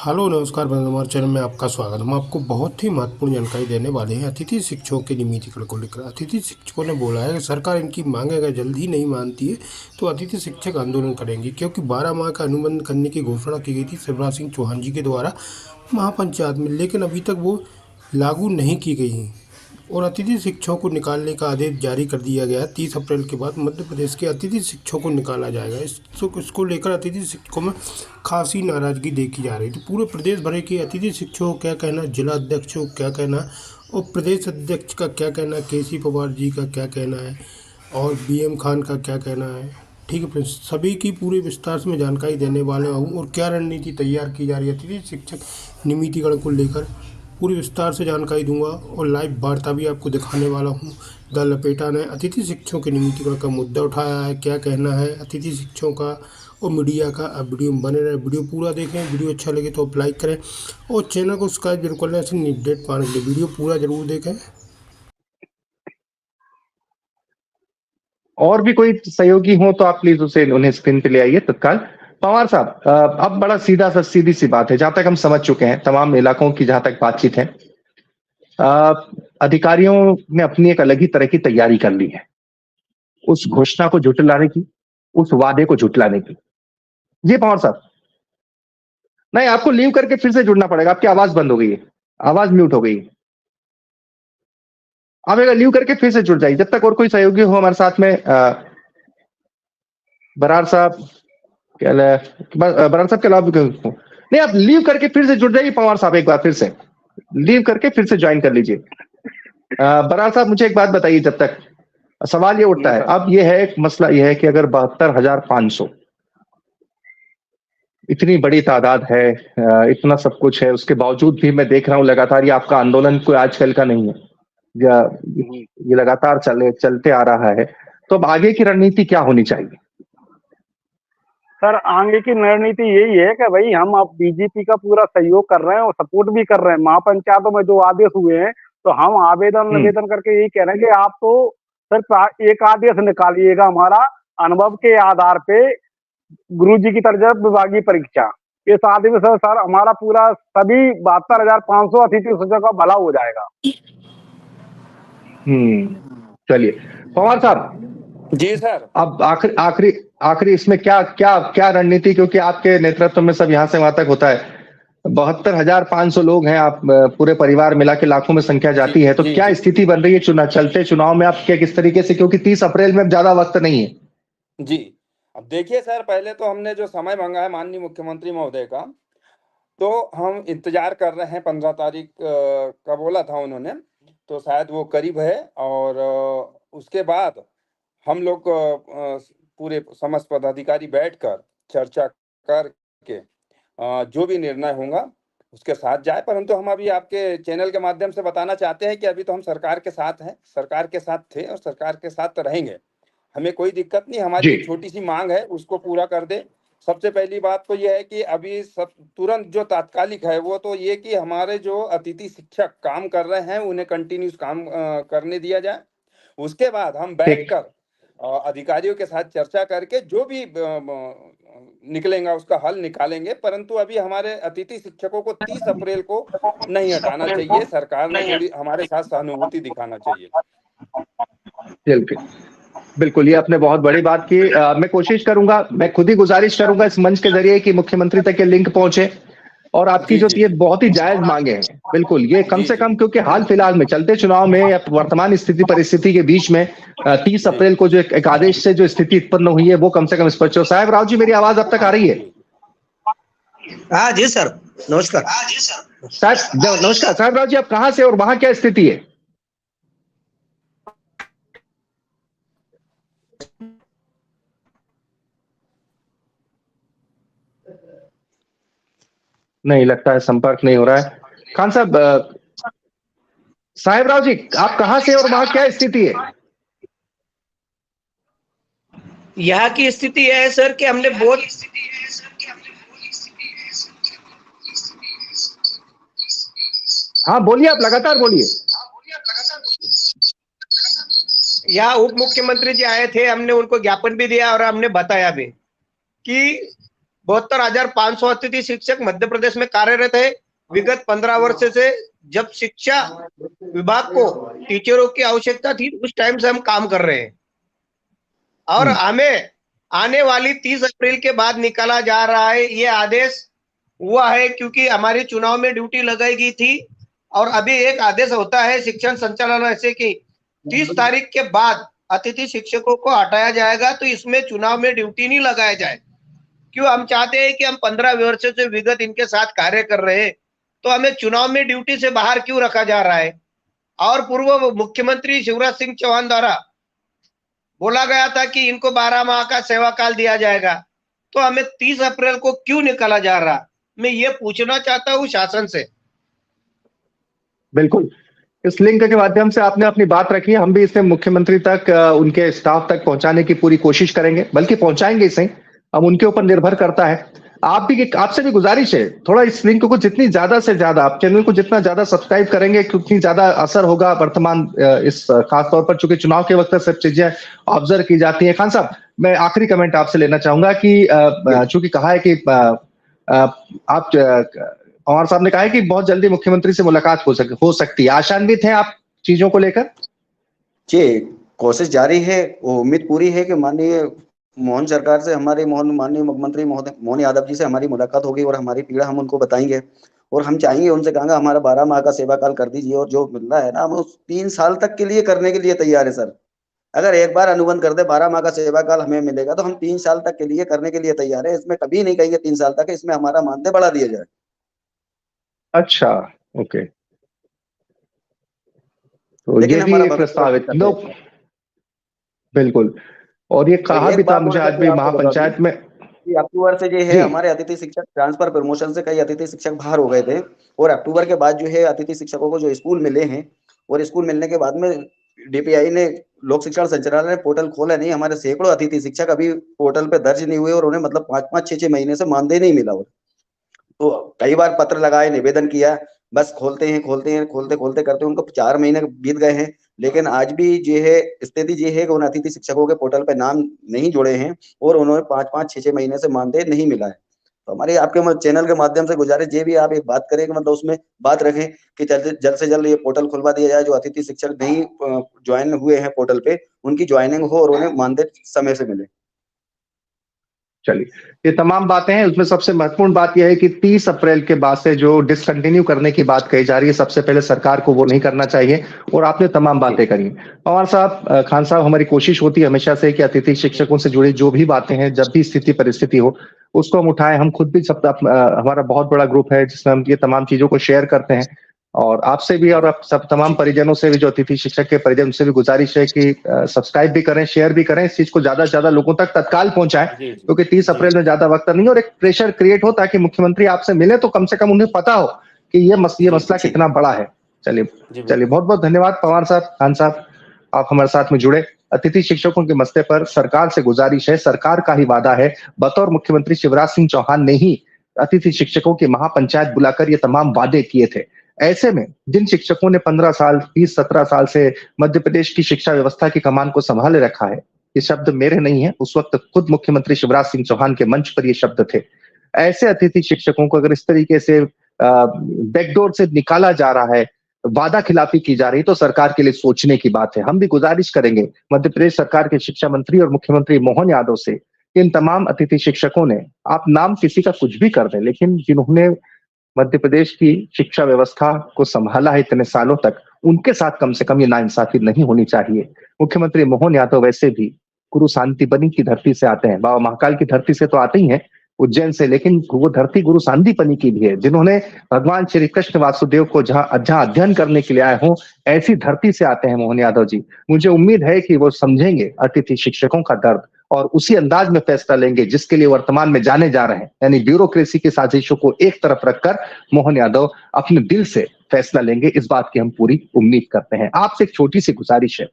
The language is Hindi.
हेलो नमस्कार बंधु, हमारे चैनल में आपका स्वागत है। हम आपको बहुत ही महत्वपूर्ण जानकारी देने वाले हैं अतिथि शिक्षकों के नियमितीकरण को लेकर। अतिथि शिक्षकों ने बोला है कि सरकार इनकी मांगे अगर जल्द ही नहीं मानती है तो अतिथि शिक्षक आंदोलन करेंगे, क्योंकि 12 माह का अनुबंध करने की घोषणा की गई थी शिवराज सिंह चौहान जी के द्वारा महापंचायत में, लेकिन अभी तक वो लागू नहीं की गई हैं। और अतिथि शिक्षकों को निकालने का आदेश जारी कर दिया गया है। 30 अप्रैल के बाद मध्य प्रदेश के अतिथि शिक्षकों को निकाला जाएगा। इसको लेकर अतिथि शिक्षकों में खासी नाराजगी देखी जा रही थी। पूरे प्रदेश भर के अतिथि शिक्षकों का क्या कहना, जिला अध्यक्षों का क्या कहना और प्रदेश अध्यक्ष का क्या कहना, केसी पवार जी का क्या कहना है और BM खान का क्या कहना है। ठीक है फ्रेंड्स, सभी की पूरे विस्तार से मैं जानकारी देने वाला हूँ और क्या रणनीति तैयार की जा रही है अतिथि शिक्षक नियमितीकरण को लेकर पूरी विस्तार से जानकारी दूंगा और लाइव वार्ता भी आपको दिखाने वाला हूँ। द लपेटा ने अतिथि शिक्षकों के नियमितीकरण का मुद्दा उठाया है, क्या कहना है अतिथि शिक्षकों का और मीडिया का। अब वीडियो में बने रहे, वीडियो पूरा देखें। वीडियो अच्छा लगे तो आप लाइक करें और चैनल को सब्सक्राइब जरूर कर लें ऐसे अपडेट पाने के लिए। वीडियो पूरा जरूर देखें। और भी कोई सहयोगी हो तो आप प्लीज उन्हें स्क्रीन पे ले आइए तत्काल। पवार साहब, अब बड़ा सीधी सी बात है, जहां तक हम समझ चुके हैं तमाम इलाकों की जहां तक बातचीत है, अधिकारियों ने अपनी एक अलग ही तरह की तैयारी कर ली है उस घोषणा को झुठलाने की, उस वादे को झुठलाने की। जी पवार साहब, नहीं आपको लीव करके फिर से जुड़ना पड़ेगा, आपकी आवाज बंद हो गई है, आवाज म्यूट हो गई है। आप एक लीव करके फिर से जुड़ जाइए जब तक और कोई सहयोगी हो हमारे साथ में। बरार साहब, बरार साहब के अलावा नहीं, आप लीव करके फिर से जुड़ जाइए। पवार साहब एक बार फिर से लीव करके फिर से ज्वाइन कर लीजिए। बरार साहब मुझे एक बात बताइए, जब तक सवाल ये उठता है, अब ये है एक मसला, ये है कि अगर 72,500 इतनी बड़ी तादाद है, इतना सब कुछ है, उसके बावजूद भी मैं देख रहा हूं लगातार ये आपका आंदोलन कोई आजकल का नहीं है, ये लगातार चलते आ रहा है, तो अब आगे की रणनीति क्या होनी चाहिए? सर आगे की रणनीति यही है कि भाई हम अब बीजेपी का पूरा सहयोग कर रहे हैं और सपोर्ट भी कर रहे हैं। महापंचायतों में जो आदेश हुए हैं तो हम आवेदन निवेदन करके यही कह रहे हैं कि आप तो सिर्फ एक आदेश निकालिएगा हमारा अनुभव के आधार पे, गुरुजी की तरह विभागीय परीक्षा। इस आदेश से सर हमारा पूरा सभी 72,500 अतिथि शिक्षकों का भला हो जाएगा। चलिए पवार साहब। जी सर। अब आखिरी इसमें क्या क्या क्या रणनीति, क्योंकि आपके नेतृत्व में सब यहां से वहां तक होता है। 72,500 लोग हैं, आप पूरे परिवार मिला के लाखों में संख्या जाती है, तो क्या स्थिति बन रही है चलते चुनाव में? आप क्या किस तरीके से, क्योंकि 30 अप्रैल में अब ज्यादा वक्त नहीं है। जी अब देखिए सर, पहले तो हमने जो समय मांगा है माननीय मुख्यमंत्री महोदय का, तो हम इंतजार कर रहे हैं। 15 तारीख का बोला था उन्होंने, तो शायद वो करीब है। और उसके बाद हम लोग पूरे समस्त पदाधिकारी बैठकर चर्चा करके जो भी निर्णय होगा उसके साथ जाए। परंतु हम अभी आपके चैनल के माध्यम से बताना चाहते हैं कि अभी तो हम सरकार के साथ हैं, सरकार के साथ थे और सरकार के साथ तो रहेंगे। हमें कोई दिक्कत नहीं, हमारी एक छोटी सी मांग है उसको पूरा कर दे। सबसे पहली बात तो यह है कि अभी सब तुरंत जो तात्कालिक है वो तो ये कि हमारे जो अतिथि शिक्षक काम कर रहे हैं उन्हें कंटिन्यूस काम करने दिया जाए। उसके बाद हम बैठकर अधिकारियों के साथ चर्चा करके जो भी निकलेगा उसका हल निकालेंगे। परंतु अभी हमारे अतिथि शिक्षकों को 30 अप्रैल को नहीं हटाना चाहिए। सरकार ने थोड़ी हमारे साथ सहानुभूति दिखाना चाहिए। बिल्कुल, ये आपने बहुत बड़ी बात की। मैं कोशिश करूंगा, मैं खुद ही गुजारिश करूंगा इस मंच के जरिए कि मुख्यमंत्री तक ये लिंक पहुंचे और आपकी जो ये बहुत ही जायज मांगे हैं, बिल्कुल ये कम से कम, क्योंकि हाल फिलहाल में चलते चुनाव में या वर्तमान स्थिति परिस्थिति के बीच में 30 अप्रैल को जो एक आदेश से जो स्थिति उत्पन्न हुई है वो कम से कम स्पष्ट हो। साहब राव जी, मेरी आवाज अब तक आ रही है? हाँ जी सर, नमस्कार। साहब नमस्कार। साहब राव जी, आप कहाँ से और वहां क्या स्थिति है? नहीं लगता है, संपर्क नहीं हो रहा है। खान साहब, साहेब राव जी, आप कहां से और वहां क्या स्थिति है? यहाँ की स्थिति है सर कि हमने बहुत हाँ बोलिए, आप लगातार बोलिए। यहाँ उप मुख्यमंत्री जी आए थे, हमने उनको ज्ञापन भी दिया और हमने बताया भी कि 72,500 अतिथि शिक्षक मध्य प्रदेश में कार्यरत है। विगत 15 वर्ष से जब शिक्षा विभाग को टीचरों की आवश्यकता थी उस टाइम से हम काम कर रहे हैं और हमें आने वाली 30 अप्रैल के बाद निकाला जा रहा है। ये आदेश हुआ है क्योंकि हमारी चुनाव में ड्यूटी लगाई गई थी और अभी एक आदेश होता है शिक्षण संचालनालय से कि 30 तारीख के बाद अतिथि शिक्षकों को हटाया जाएगा, तो इसमें चुनाव में ड्यूटी नहीं लगाया जाए। क्यों? हम चाहते हैं कि हम 15 वर्षों से विगत इनके साथ कार्य कर रहे हैं, तो हमें चुनाव में ड्यूटी से बाहर क्यों रखा जा रहा है? और पूर्व मुख्यमंत्री शिवराज सिंह चौहान द्वारा बोला गया था कि इनको 12 माह का सेवा काल दिया जाएगा, तो हमें 30 अप्रैल को क्यों निकाला जा रहा? मैं ये पूछना चाहता हूँ शासन से। बिल्कुल, इस लिंक के माध्यम से आपने अपनी बात रखी, हम भी इसे मुख्यमंत्री तक, उनके स्टाफ तक पहुंचाने की पूरी कोशिश करेंगे, बल्कि पहुंचाएंगे इसे, अब उनके ऊपर निर्भर करता है। आपसे भी गुजारिश है, थोड़ा इस लिंक को जितनी ज्यादा से ज्यादा, आप चैनल को जितना ज्यादा सब्सक्राइब करेंगे उतनी ज्यादा असर होगा वर्तमान इस खासतौर पर, चूंकि चुनाव के वक्त सब चीजें ऑब्जर्व की जाती है। खान साहब, मैं आखिरी कमेंट आपसे लेना चाहूंगा कि चूंकि कहा है कि आप, पवार साहब ने कहा है कि बहुत जल्दी मुख्यमंत्री से मुलाकात हो सकती है, आशान्वित हैं आप चीजों को लेकर? जी, कोशिश जारी है, वो उम्मीद पूरी है कि माननीय मोहन सरकार से, हमारे माननीय मुख्यमंत्री मोहन यादव जी से हमारी मुलाकात होगी और हमारी पीड़ा हम उनको बताएंगे और हम चाहेंगे, उनसे कहेंगे हमारा 12 माह का सेवा काल कर दीजिए और जो मिल रहा है ना हम उस 3 साल तक के लिए करने के लिए तैयार है सर। अगर एक बार अनुबंध कर दे 12 माह का सेवा काल हमें मिलेगा तो हम 3 साल तक के लिए करने के लिए तैयार है। इसमें कभी नहीं कहेंगे 3 साल तक, इसमें हमारा मानदेय बढ़ा दिया जाए। अच्छा, ओके, तो ये भी प्रस्तावित लोग, बिल्कुल, और ये कहा भी था मुझे आज भी महापंचायत में कि अक्टूबर से जो है हमारे अतिथि शिक्षक ट्रांसफर प्रमोशन से कई अतिथि शिक्षक बाहर हो गए थे और अक्टूबर के बाद जो है अतिथि शिक्षकों को जो स्कूल मिले हैं और स्कूल मिलने के बाद में डीपीआई ने, लोक शिक्षण संचालनालय ने पोर्टल खोला नहीं, हमारे सैकड़ों अतिथि शिक्षक अभी पोर्टल पे दर्ज नहीं हुए और उन्हें मतलब 5-5, 6-6 महीने से मानदेय नहीं मिला। और तो कई बार पत्र लगाए, निवेदन किया, बस खोलते खोलते करते उनको 4 महीने बीत गए हैं, लेकिन आज भी जो है स्थिति ये है कि उन अतिथि शिक्षकों के पोर्टल पे नाम नहीं जुड़े हैं और उन्होंने 5-5, 6-6 महीने से मानदेय नहीं मिला है। तो हमारी आपके चैनल के माध्यम से गुजारिश ये भी आप एक बात करें कि मतलब उसमें बात रखें कि जल्द से जल्द ये पोर्टल खुलवा दिया जाए, जो अतिथि शिक्षक नहीं ज्वाइन हुए हैं पोर्टल पे उनकी ज्वाइनिंग हो और उन्हें मानदेय समय से मिले। चलिए, ये तमाम बातें हैं, उसमें सबसे महत्वपूर्ण बात यह है कि 30 अप्रैल के बाद से जो डिसकंटिन्यू करने की बात कही जा रही है, सबसे पहले सरकार को वो नहीं करना चाहिए और आपने तमाम बातें करी। पवार साहब, खान साहब, हमारी कोशिश होती है हमेशा से कि अतिथि शिक्षकों से जुड़ी जो भी बातें हैं, जब भी स्थिति परिस्थिति हो उसको हम उठाएं। हम खुद भी सब, हमारा बहुत बड़ा ग्रुप है जिसमें हम ये तमाम चीजों को शेयर करते हैं और आपसे भी और आप सब तमाम परिजनों से भी, जो अतिथि शिक्षक के परिजन, से भी गुजारिश है कि सब्सक्राइब भी करें, शेयर भी करें, इस चीज को ज्यादा से ज्यादा लोगों तक तत्काल पहुंचाएं, क्योंकि 30 अप्रैल में ज्यादा वक्त नहीं और एक प्रेशर क्रिएट होता है कि मुख्यमंत्री आपसे मिले तो कम से कम उन्हें पता हो कि ये मसला कितना बड़ा है। चलिए, बहुत बहुत धन्यवाद पवार साहब, खान साहब, आप हमारे साथ में जुड़े। अतिथि शिक्षकों के मसले पर सरकार से गुजारिश है, सरकार का ही वादा है, बतौर मुख्यमंत्री शिवराज सिंह चौहान ने ही अतिथि शिक्षकों की महापंचायत बुलाकर ये तमाम वादे किए थे। ऐसे में जिन शिक्षकों ने 15 साल, 20-17 साल से मध्य प्रदेश की शिक्षा व्यवस्था की कमान को संभाले रखा है, ये शब्द मेरे नहीं है, उस वक्त खुद मुख्यमंत्री शिवराज सिंह चौहान के मंच पर ये शब्द थे। ऐसे अतिथि शिक्षकों को अगर इस तरीके से बैकडोर से निकाला जा रहा है, वादा खिलाफी की जा रही है, तो सरकार के लिए सोचने की बात है। हम भी गुजारिश करेंगे मध्य प्रदेश सरकार के शिक्षा मंत्री और मुख्यमंत्री मोहन यादव से, इन तमाम अतिथि शिक्षकों ने, आप नाम किसी का कुछ भी कर दें, लेकिन जिन्होंने मध्य प्रदेश की शिक्षा व्यवस्था को संभाला है इतने सालों तक, उनके साथ कम से कम ये नाइंसाफी नहीं होनी चाहिए। मुख्यमंत्री मोहन यादव वैसे भी गुरु सांदीपनी की धरती से आते हैं, बाबा महाकाल की धरती से तो आते ही हैं, उज्जैन से, लेकिन वो धरती गुरु सांदीपनी की भी है, जिन्होंने भगवान श्री कृष्ण वासुदेव को जहां अध्ययन करने के लिए आए हों, ऐसी धरती से आते हैं मोहन यादव जी। मुझे उम्मीद है कि वो समझेंगे अतिथि शिक्षकों का दर्द और उसी अंदाज में फैसला लेंगे जिसके लिए वर्तमान में जाने जा रहे हैं, यानी ब्यूरोक्रेसी की साजिशों को एक तरफ रखकर मोहन यादव अपने दिल से फैसला लेंगे। इस बात की हम पूरी उम्मीद करते हैं। आपसे एक छोटी सी गुजारिश है,